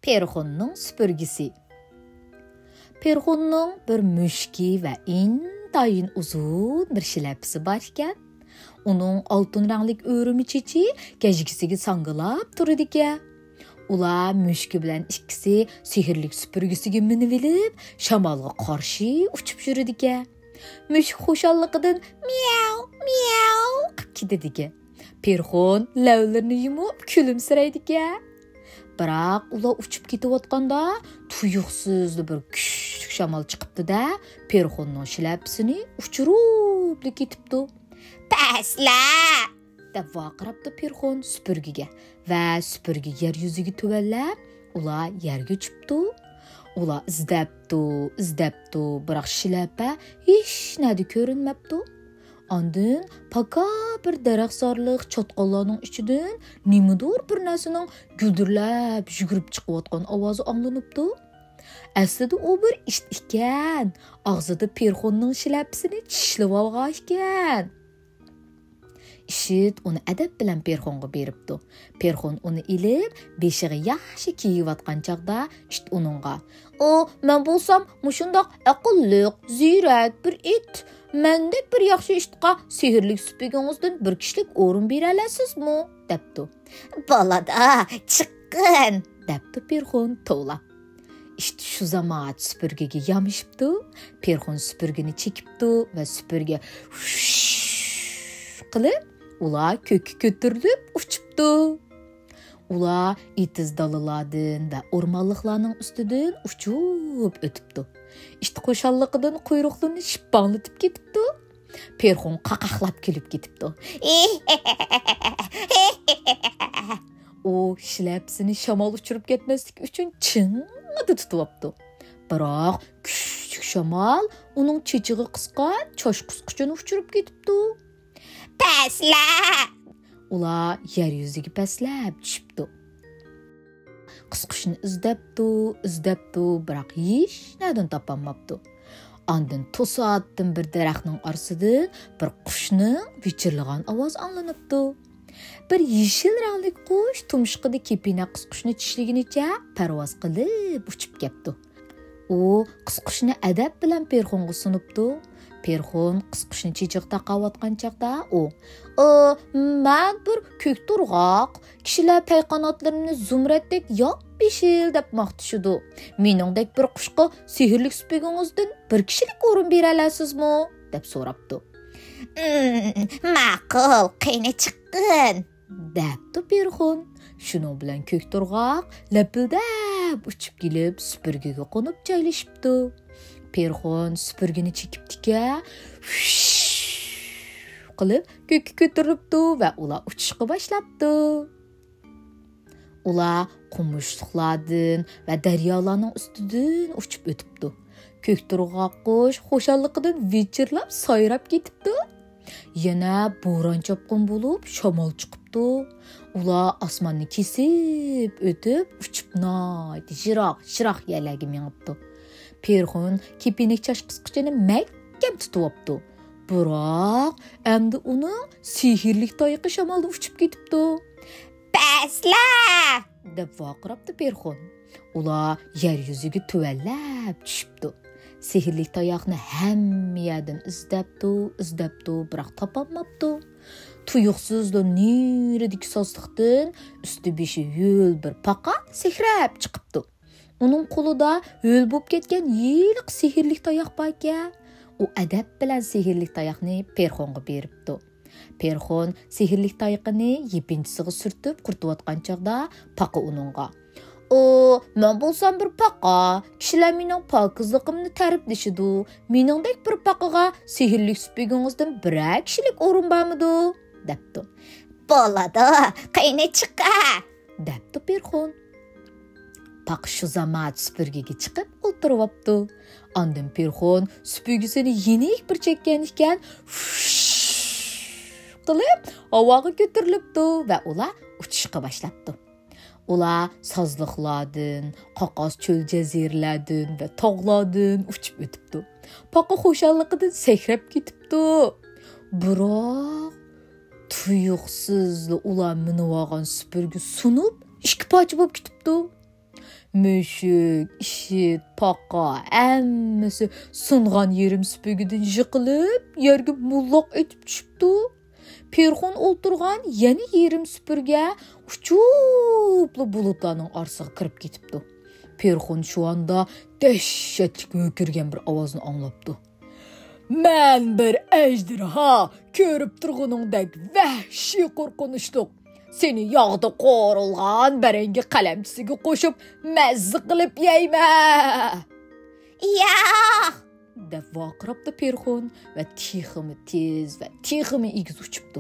Perxonning süpürgisi. Perxonning bir mushki va intayin uzun bir shilapisi bor ekan. Uning oltin ranglik o'rimi chechi gajgisiga sangilab turadi ekan. Ular mushki bilan ikkisi sehrli süpürgisiga minib olib, shamolga qarshi uchib yuradi ekan. Mushk xushalligidan miau miau qilib ketadi ekan. Perxon lavlarini yumib kulimsiraydi ekan. Biroq ular uchib ketayotganda tuyuqsiz bir kuchli shamol chiqibdi-da, Perxonning shilapsini uchirib ketibdi. "Pasla!" deb vaqirabdi Perxon supurgiga va supurgi yer yuziga tuvallab, ular yerga tushibdi. Ular izdabdi, biroq shilapa hech nada ko'rinmabdi. Ondan paka bir daraxtzorliq chotqonlarning ichidan nimadir bir narsaning guldirlab yugurib chiqayotgan ovozi anglanibdi. Aslida u bir ish ekan. Og'zida Perxonning shilapasini tishlab olgan ekan. Ishit uni adab bilan Perxonga beribdi. Perxon uni ilib, beshiga yaxshi kiyayotgan chaqda ishit uningga: "O, men bo'lsam mushundoq aqlliq, ziyrak bir it. Mendek bir yaxshi ishqa sehrli supurgingizdan bir kishilik o'rin bera olasizmi?" debdi. "Bolada, chiqqin!" debdi Perxon tovlab. İşte şu zaman süpürgege yamishibdi. Perxon süpürgeni chekibdi va süpürge qilib, ular ko'kka ko'tarilib uchibdi. Ular itiz dalalardan va o'rmonliqlarning ustidan uchib o'tibdi. İşte qo'shalliqidan quyruqlarini shipanglatib ketibdi. Perxon qaqaqlab kulib ketibdi. O shilapsini shamol uchirib ketmaslik uchun ching'ida tutibdi. Biroq kuchli shamol uning chechig'i qisqa choshqusqichini uchirib ketibdi. "Pasla!" Ular yer yuziga paslab tushibdi. Qisqichni izdabdi, biroq hech nadan topolmabdi. Ondan to'satdan bir daraxtning orasidan bir qushning vichirlagan ovoz anglanibdi. Bir yeshil rangli qush tumshug'ida kepina qisqichni tishlagunicha parvoz qilib uchib ketdi. U qisqichni adab bilan Perxonga sunibdi. Perxon qisqichni chechig taqayotgan chaqda "Men bir ko'k turg'oq, kishilar payqanotlarimni zumratdek yop-yeshil deb maqtashidi. Meningdek bir qushqa sehrli supurgingizdan bir kishilik o'rin bera olasizmi?" deb so'rabdi. "Ma'qul, qayna chiqqin!" debdi Perxon. Shuning bilan ko'k turg'oq lapildab uchib kelib supurgiga qo'nib joylashibdi. Perxon supurgini chekibdi-ka, qilib ko'kka ko'tarilibdi va ular uchishga boshlabdi. Ular qumushliqlardan va daryolarning ustidan uchib o'tibdi. Ko'k turg'oq qush xushalliqidan vichirlab sayrab ketibdi. Yana bo'ron chopqin bo'lib shamol chiqibdi. Ular osmonni kesib o'tib uchib shiroq yerlarga minibdi. Perxon kepinek choshqisqichini mahkam tutibdi. Biroq endi uni sehrli tayoqi shamolda uchib ketibdi. "Pasla!" deb vaqirabdi Perxon. Ular yer yuziga tuvallab tushibdi. Sehrli tayoqni hamma yerdan izdabdi, biroq topolmabdi. Tuyuqsiz nuridik sosliqdan usti-beshi yo'l bir paqa sehrab chiqibdi. Uning qo'lida yo'l bo'lib ketgan yiliq sehrli tayoq bor ekan. U adab bilan sehrli tayoqni Perxonga beribdi. Perxon sehrli tayoqni yepinchisiga surtib quritayotgan chaqda paqa uningga: "Men bo'lsam bir paqa, kishilar mening pokizligimni ta'riflashidi. Meningdek bir paqaga sehrli supurgingizdan bir kishilik o'rin bormidi?" debdi. "Bo'ladi, qayna chiqa!" debdi Perxon. Paqa shu zaman supurgiga chiqib o'tiribdi. Ondan Perxon supurgisini yenik bir chekkan ekan, qilib havoga ko'tarilibdi va ular uchishga boshlabdi. Ular sozliqlardan, qoqos cho'l jaziralardan va tog'lardan uchib o'tibdi. Paqa xushalliqidan sakrab ketibdi. Biroq tuyuqsiz ular minib olgan supurgi sunib, ikki parcha bo'lib ketibdi. Müşük, işit, paqa, hammasi sunğan yerim süpürgüdün yıqılıp, yerge mullaq etib tushibdi. Perxon o'ltirgan yana yerim süpürge uçuplu bulutlarning orasiga kirib ketibdi. Perxon şu anda dehşetli hökürgen bir ovozni anglabdi. "Men bir ejderha, ko'rib turguningdek vahshiy qo'rqinchliq. Seni yağda qo'rilgan barangi qalamchisiga qo'shib mazza qilib yeyma." Ya! deb vaqirabdi Perxon va teximi tez va teximi egiz uchibdi.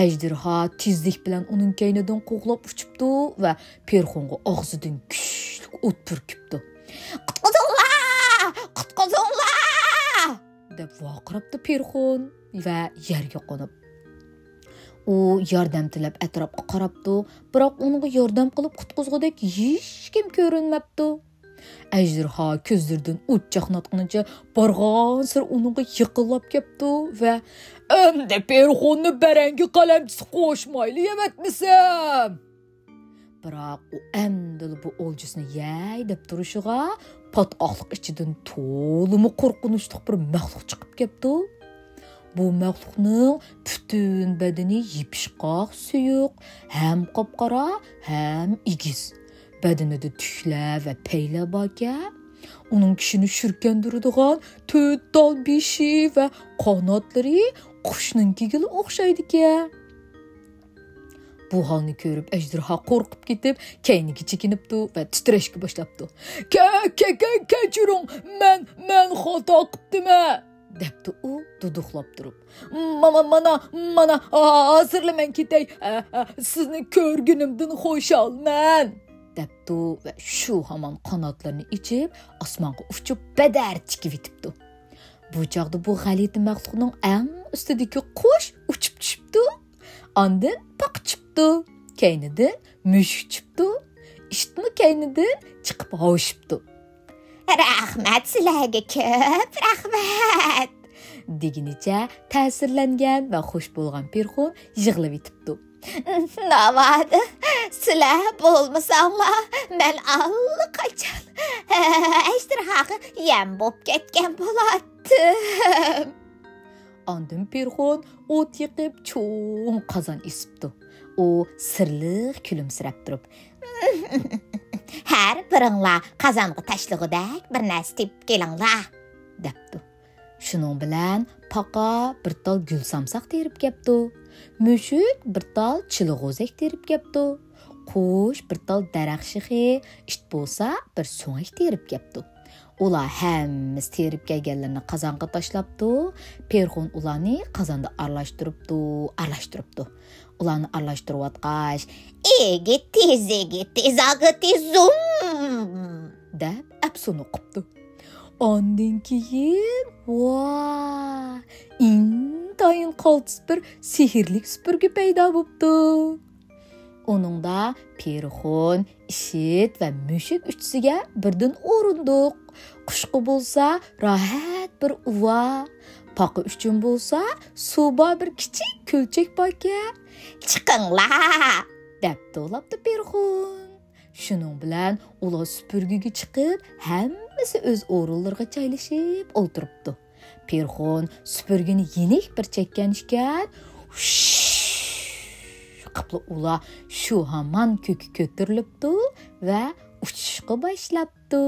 Ejderha tezlik bilan uning kaynidan qo'g'lab uchibdi va Perxonga og'zidan kuchli o't purkibdi. Qutquzinglar! Qutquzinglar! deb vaqirabdi Perxon va yerga qo'nib. U yordam tilab atrofga qarabdi, biroq unga yordam qilib qutqizgudek hech kim ko'rinmabdi. Ejderha ko'zlaridan o't chaqnatganicha borgan sir unga yiqilib ketdi va "Endi Perxonni barangi qalamchisi qo'shmayli yematmisam?" Biroq u endi bu o'ljisini yey deb turishiga patqoqlik ichidan to'limi qo'rqinchli bir maxluq chiqib ketdi. Bu maxluqning butun badani yipishqoq, suyuq, ham qop-qora, ham egiz. Badanida tuklar va paylar borga, uning kishini shurkandiradigan 4 dal beshi va qanotlari qushninkiga o'xshaydi-ku. Bu holni ko'rib ejderha qo'rqib ketib, kayniga chekinibdi va titrashga boshlabdi. "Kechiring, men xato qildim" debdi u duduqlab turib. Mana hozirlaman ketay. Sizni ko'rgunimdan xo'shalman" debdi va shu hamon qanotlarini ichib osmonga uchib badar chiqib ketibdi. Bu chaqda bu g'alati maxluqning eng ustidagi qush uchib tushibdi. Ondan paq chiqdi. Kaynidan mushuk chiqdi. Ishtmi kaynidan chiqib hoshibdi. Rahmat sizlarga, ko'p rahmat. Deginicha ta'sirlangan va xush bo'lgan Perxon yig'lab etibdi. Navada sizlar bo'lmasanglar, men allaqachon ejderhaga yem bo'lib ketgan bo'lardim. Ondan Perxon o't yiqib cho'ng qozon isibdi. U sirliq kulimsirab turib, "Har biringlar qozonga tashlag'idek bir narsa tepib kelinglar" debdi. Shuning bilan paqa bir tal gul samsaq terib kepti. Mushuk bir tal chilg'o'zak terib kepti. Qush bir tal daraxshixi, it bo'lsa bir so'ngak terib kepti. Ular hammasi terib kelganlarni qozonga tashlabdi. Perxon ularni qozonda aralashtiribdi. Ularni aralashtirayotgach, "Egit zum" deb apsuni qilibdi. Ondan keyin intayin qaltis bir sehrlik supurgi paydo bo'libdi. Uningda Perxon, ishit va mushuk uchsiga birdan o'rindiq. Qushqa bo'lsa rohat bir uva, paqa uchun bo'lsa suva bir kichik ko'lchak borga. "Chiqinglar" deb to'labdi Perxon. Shuning bilan ular supurgiga chiqib, hammasi o'z o'rinlariga joylashib o'ltiribdi. Perxon supurgini yenik bir chekkan ekan, qipli ular shu hamon ko'ki ko'tarilibdi va uchishga boshlabdi.